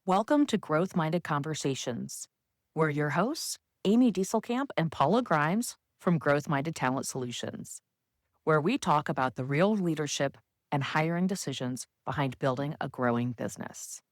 Welcome to Growth Minded Conversations. We're your hosts, Amy Dieselkamp and Paula Grimes from Growth Minded Talent Solutions, where we talk about the real leadership and hiring decisions behind building a growing business.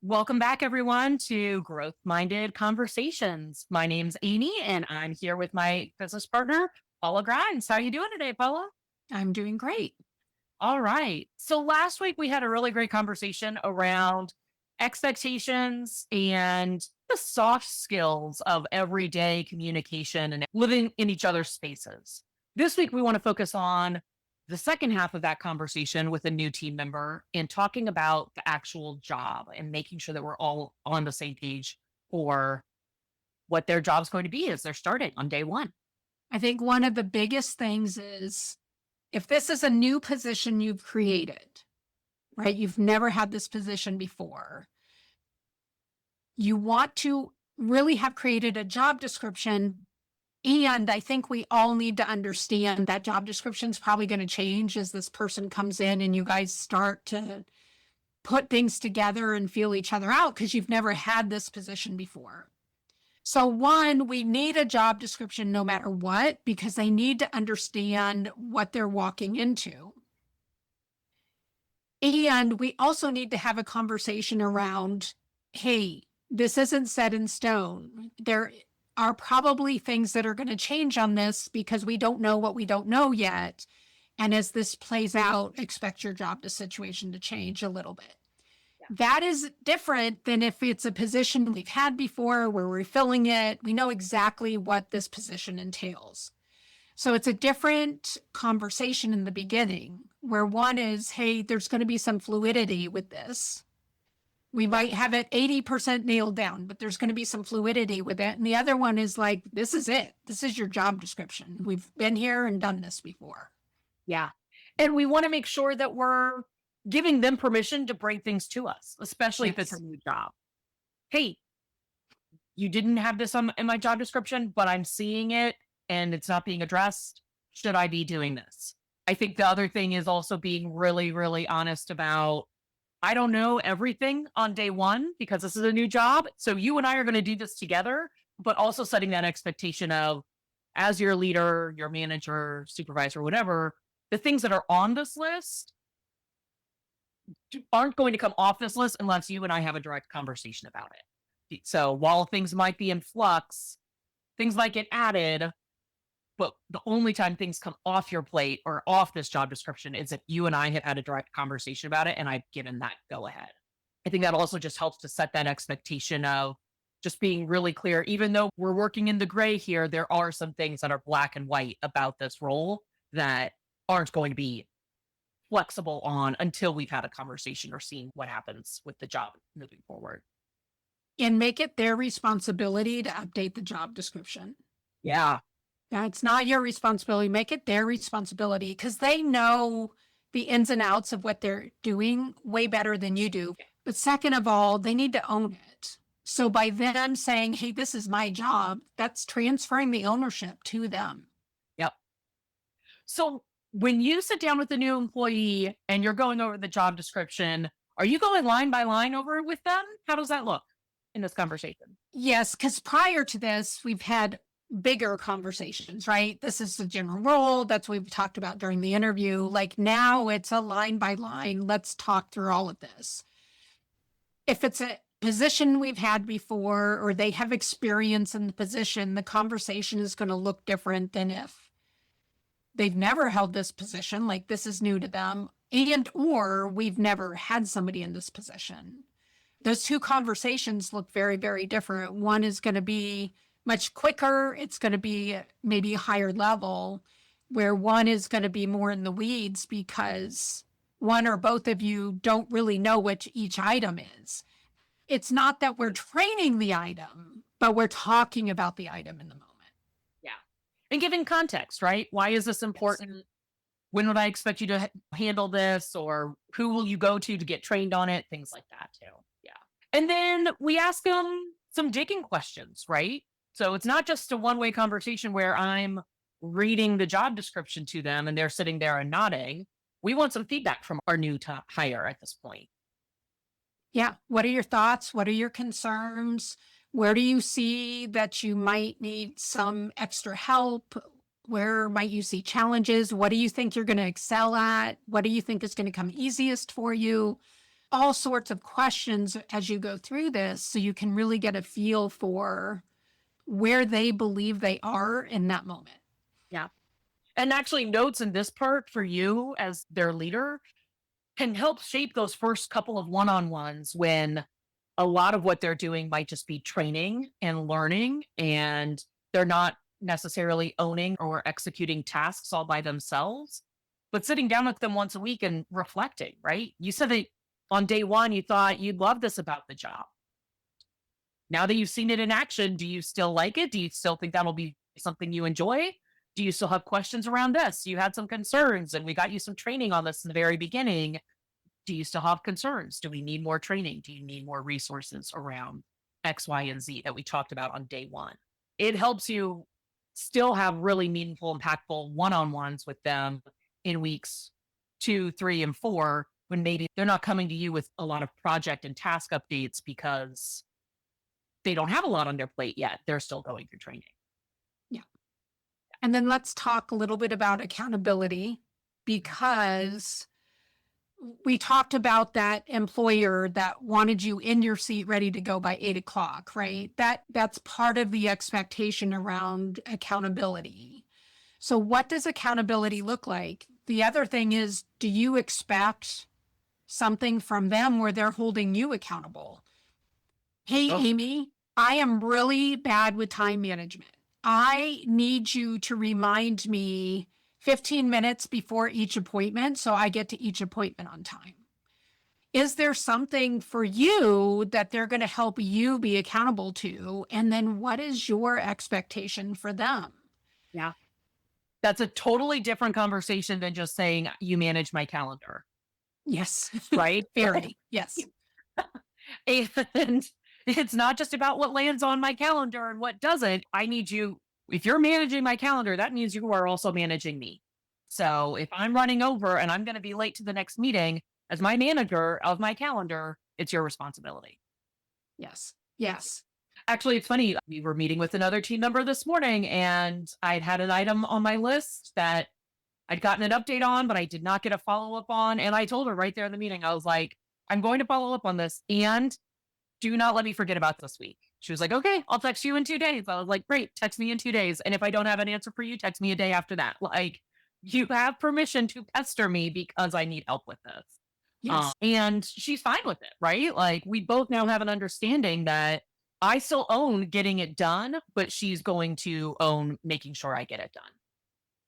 Welcome back, everyone, to Growth Minded Conversations. My name's Amy, and I'm here with my business partner, Paula Grimes. How are you doing today, Paula? I'm doing great. All right. So last week we had a really great conversation around expectations and the soft skills of everyday communication and living in each other's spaces. This week we want to focus on the second half of that conversation with a new team member and talking about the actual job and making sure that we're all on the same page for what their job's going to be as they're starting on day one. I think one of the biggest things is if this is a new position you've created, right? You've never had this position before. You want to really have created a job description. And I think we all need to understand that job description is probably going to change as this person comes in and you guys start to put things together and feel each other out because you've never had this position before. So one, we need a job description no matter what, because they need to understand what they're walking into. And we also need to have a conversation around, hey, this isn't set in stone. There are probably things that are going to change on this because we don't know what we don't know yet. And as this plays out, expect your job situation to change a little bit. That is different than if it's a position we've had before where we're filling it. We know exactly what this position entails. So it's a different conversation in the beginning where one is, hey, there's going to be some fluidity with this. We might have it 80% nailed down, but there's going to be some fluidity with it. And the other one is like, this is it. This is your job description. We've been here and done this before. Yeah. And we want to make sure that we're giving them permission to bring things to us, especially if it's a new job. Hey, you didn't have this in my job description, but I'm seeing it and it's not being addressed. Should I be doing this? I think the other thing is also being really, really honest about, I don't know everything on day one because this is a new job. So you and I are going to do this together, but also setting that expectation of, as your leader, your manager, supervisor, whatever, the things that are on this list aren't going to come off this list unless you and I have a direct conversation about it. So while things might be in flux, things might get added, but the only time things come off your plate or off this job description is if you and I have had a direct conversation about it and I've given that go ahead. I think that also just helps to set that expectation of just being really clear. Even though we're working in the gray here, there are some things that are black and white about this role that aren't going to be flexible on until we've had a conversation or seen what happens with the job moving forward. And make it their responsibility to update the job description. Yeah. It's not your responsibility. Make it their responsibility because they know the ins and outs of what they're doing way better than you do. But second of all, they need to own it. So by them saying, hey, this is my job, that's transferring the ownership to them. Yep. So when you sit down with a new employee and you're going over the job description, are you going line by line over it with them? How does that look in this conversation? Yes, because prior to this, we've had bigger conversations, right? This is the general role. That's what we've talked about during the interview. Like now it's a line by line. Let's talk through all of this. If it's a position we've had before or they have experience in the position, the conversation is going to look different than if they've never held this position, like this is new to them, and or we've never had somebody in this position. Those two conversations look very, very different. One is going to be much quicker. It's going to be maybe a higher level, where one is going to be more in the weeds because one or both of you don't really know what each item is. It's not that we're training the item, but we're talking about the item in the moment. Yeah. And giving context, right? Why is this important? when would I expect you to handle this? Or who will you go to get trained on it? Things like that too. Yeah. And then we ask them some digging questions, right? So it's not just a one-way conversation where I'm reading the job description to them and they're sitting there and nodding. We want some feedback from our new hire at this point. Yeah. What are your thoughts? What are your concerns? Where do you see that you might need some extra help? Where might you see challenges? What do you think you're going to excel at? What do you think is going to come easiest for you? All sorts of questions as you go through this so you can really get a feel for where they believe they are in that moment. Yeah. And actually, notes in this part for you as their leader can help shape those first couple of one on ones when a lot of what they're doing might just be training and learning, and they're not necessarily owning or executing tasks all by themselves, but sitting down with them once a week and reflecting, right? You said that on day one, you thought you'd love this about the job. Now that you've seen it in action, do you still like it? Do you still think that'll be something you enjoy? Do you still have questions around this? You had some concerns and we got you some training on this in the very beginning. Do you still have concerns? Do we need more training? Do you need more resources around X, Y, and Z that we talked about on day one? It helps you still have really meaningful, impactful one on ones with them in weeks 2, 3, and 4, when maybe they're not coming to you with a lot of project and task updates because they don't have a lot on their plate yet. They're still going through training. Yeah. And then let's talk a little bit about accountability, because we talked about that employer that wanted you in your seat ready to go by 8 o'clock, right? That's part of the expectation around accountability. So what does accountability look like? The other thing is, do you expect something from them where they're holding you accountable? Hey, Oh, Amy, I am really bad with time management. I need you to remind me 15 minutes before each appointment so I get to each appointment on time. Is there something for you that they're going to help you be accountable to? And then what is your expectation for them? yeah. That's a totally different conversation than just saying, you manage my calendar, Yes, right? very. Yes. And it's not just about what lands on my calendar and what doesn't. I need you, if you're managing my calendar, that means you are also managing me. So if I'm running over and I'm going to be late to the next meeting, as my manager of my calendar, it's your responsibility. Yes. Yes. Actually, it's funny. We were meeting with another team member this morning, and I'd had an item on my list that I'd gotten an update on, but I did not get a follow up on. And I told her right there in the meeting, I was like, I'm going to follow up on this. And do not let me forget about this week. She was like, okay, I'll text you in 2 days. I was like, great, text me in 2 days. And if I don't have an answer for you, text me a day after that. Like, you have permission to pester me because I need help with this. Yes. And she's fine with it, right? Like, we both now have an understanding that I still own getting it done, but she's going to own making sure I get it done.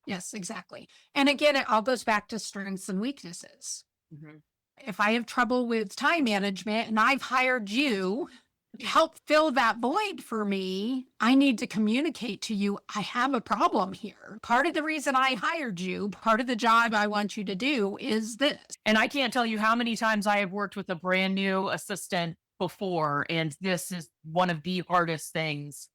Yes, exactly. And again, it all goes back to strengths and weaknesses. Mhm. If I have trouble with time management and I've hired you to help fill that void for me, I need to communicate to you, I have a problem here. Part of the reason I hired you, part of the job I want you to do is this. And I can't tell you how many times I have worked with a brand new assistant before, and this is one of the hardest things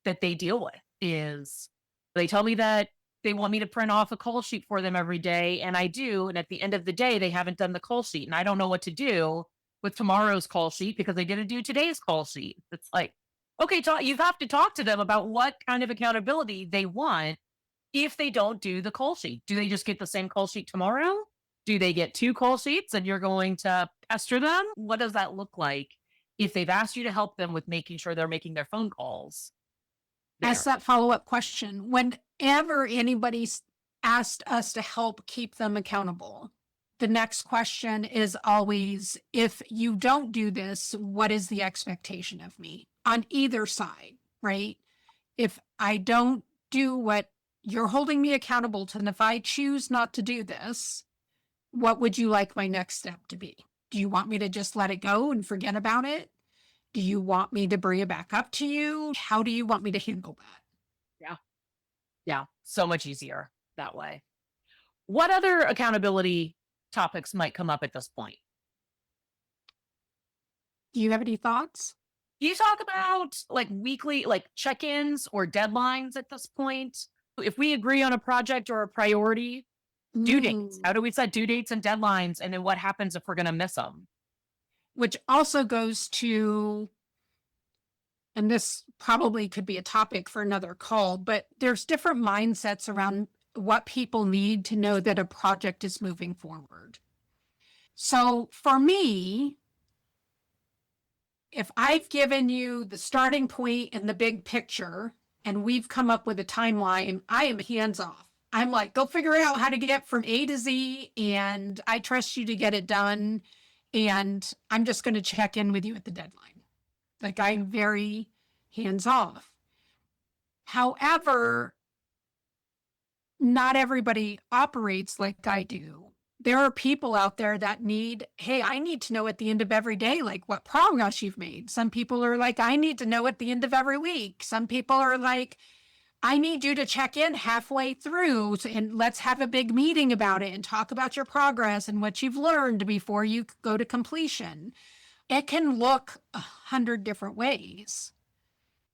that they deal with is they tell me that they want me to print off a call sheet for them every day, and I do, and at the end of the day, they haven't done the call sheet, and I don't know what to do with tomorrow's call sheet because they didn't do today's call sheet. It's like, okay, you have to talk to them about what kind of accountability they want if they don't do the call sheet. Do they just get the same call sheet tomorrow? Do they get 2 call sheets and you're going to pester them? What does that look like if they've asked you to help them with making sure they're making their phone calls Ask there? that follow-up question. Whenever anybody's asked us to help keep them accountable, the next question is always, if you don't do this, what is the expectation of me on either side, right? If I don't do what you're holding me accountable to, and if I choose not to do this, what would you like my next step to be? Do you want me to just let it go and forget about it? Do you want me to bring it back up to you? How do you want me to handle that? Yeah. Yeah. So much easier that way. What other accountability topics might come up at this point? Do you have any thoughts? Do you talk about like weekly, like check ins or deadlines at this point? If we agree on a project or a priority, due dates. Mm. How do we set due dates and deadlines? And then what happens if we're going to miss them? Which also goes to, and this probably could be a topic for another call, but there's different mindsets around what people need to know that a project is moving forward. So for me, if I've given you the starting point and the big picture, and we've come up with a timeline, I am hands off. I'm like, go figure out how to get from A to Z, and I trust you to get it done. And I'm just going to check in with you at the deadline. Like, I'm very hands off. However, not everybody operates like I do. There are people out there that need, hey, I need to know at the end of every day, like what progress you've made. Some people are like, I need to know at the end of every week. Some people are like, I need you to check in halfway through and let's have a big meeting about it and talk about your progress and what you've learned before you go to completion. It can look 100 different ways.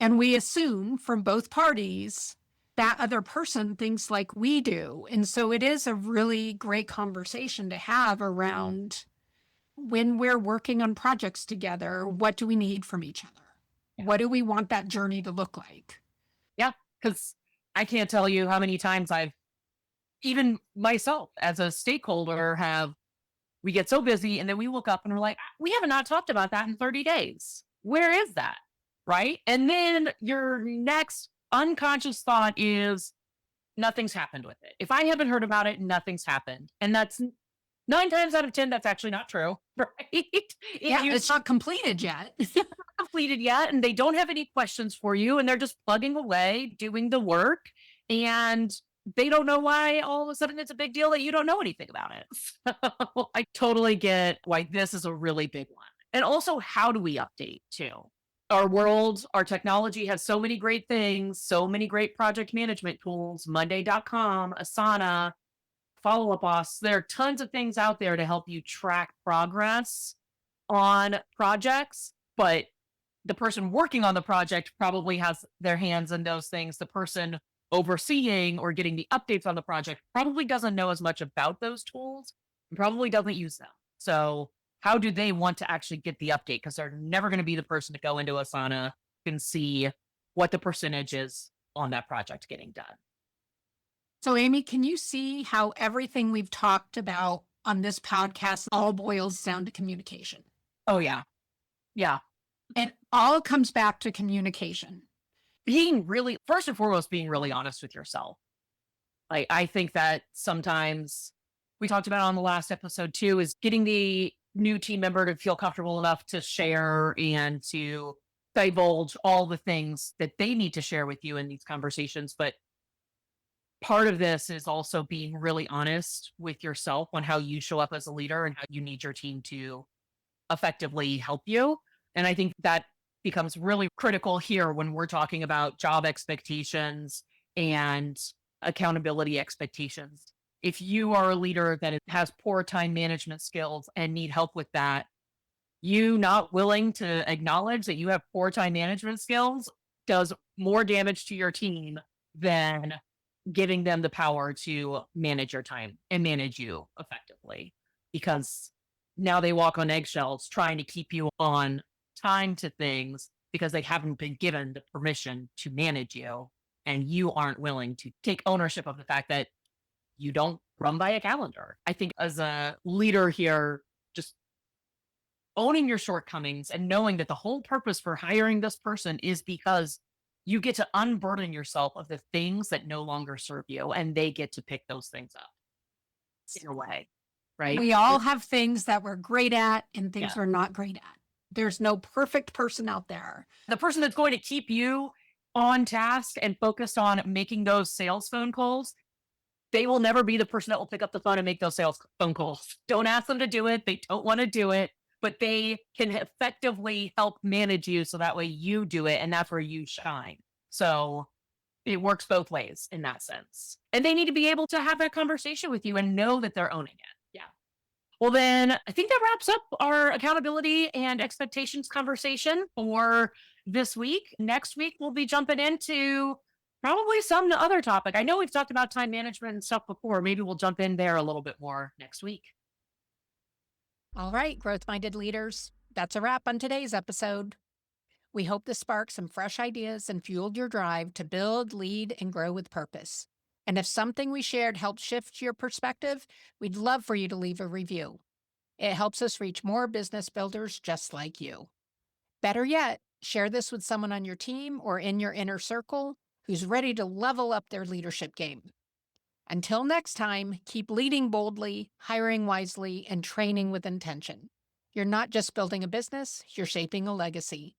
And we assume from both parties that other person thinks like we do. And so it is a really great conversation to have around when we're working on projects together, what do we need from each other? Yeah. What do we want that journey to look like? Yeah. Because I can't tell you how many times I've, even myself as a stakeholder, we get so busy and then we look up and we're like, we have not talked about that in 30 days. Where is that? Right. And then your next unconscious thought is nothing's happened with it. If I haven't heard about it, nothing's happened. And that's 9 times out of 10, that's actually not true. Right. Yeah, it's not completed yet. Completed yet, and they don't have any questions for you, and they're just plugging away, doing the work, and they don't know why all of a sudden it's a big deal that you don't know anything about it. So I totally get why this is a really big one. And also, how do we update too? Our world, our technology has so many great things, so many great project management tools, Monday.com, Asana, Follow Up Boss. There are tons of things out there to help you track progress on projects, but the person working on the project probably has their hands in those things. The person overseeing or getting the updates on the project probably doesn't know as much about those tools and probably doesn't use them. So, how do they want to actually get the update? Because they're never going to be the person to go into Asana and see what the percentage is on that project getting done. So, Amy, can you see how everything we've talked about on this podcast all boils down to communication? Oh, yeah. Yeah. It all comes back to communication. Being really, first and foremost, being really honest with yourself. Like, I think that sometimes we talked about on the last episode too, is getting the new team member to feel comfortable enough to share and to divulge all the things that they need to share with you in these conversations. But part of this is also being really honest with yourself on how you show up as a leader and how you need your team to effectively help you. And I think that becomes really critical here when we're talking about job expectations and accountability expectations. If you are a leader that has poor time management skills and need help with that, you not willing to acknowledge that you have poor time management skills does more damage to your team than giving them the power to manage your time and manage you effectively. Because now they walk on eggshells trying to keep you on time to things because they haven't been given the permission to manage you. And you aren't willing to take ownership of the fact that you don't run by a calendar. I think as a leader here, just owning your shortcomings and knowing that the whole purpose for hiring this person is because you get to unburden yourself of the things that no longer serve you and they get to pick those things up in a way, right? We all have things that we're great at and things Yeah. we're not great at. There's no perfect person out there. The person that's going to keep you on task and focused on making those sales phone calls, they will never be the person that will pick up the phone and make those sales phone calls. Don't ask them to do it. They don't want to do it, but they can effectively help manage you so that way you do it and that's where you shine. So It works both ways in that sense. And they need to be able to have that conversation with you and know that they're owning it. Yeah. Well, then I think that wraps up our accountability and expectations conversation for this week. Next week, we'll be jumping into probably some other topic. I know we've talked about time management and stuff before. Maybe we'll jump in there a little bit more next week. All right, growth minded leaders, that's a wrap on today's episode. We hope this sparked some fresh ideas and fueled your drive to build, lead, and grow with purpose. And if something we shared helped shift your perspective, we'd love for you to leave a review. It helps us reach more business builders just like you. Better yet, share this with someone on your team or in your inner circle who's ready to level up their leadership game. Until next time, keep leading boldly, hiring wisely, and training with intention. You're not just building a business, you're shaping a legacy.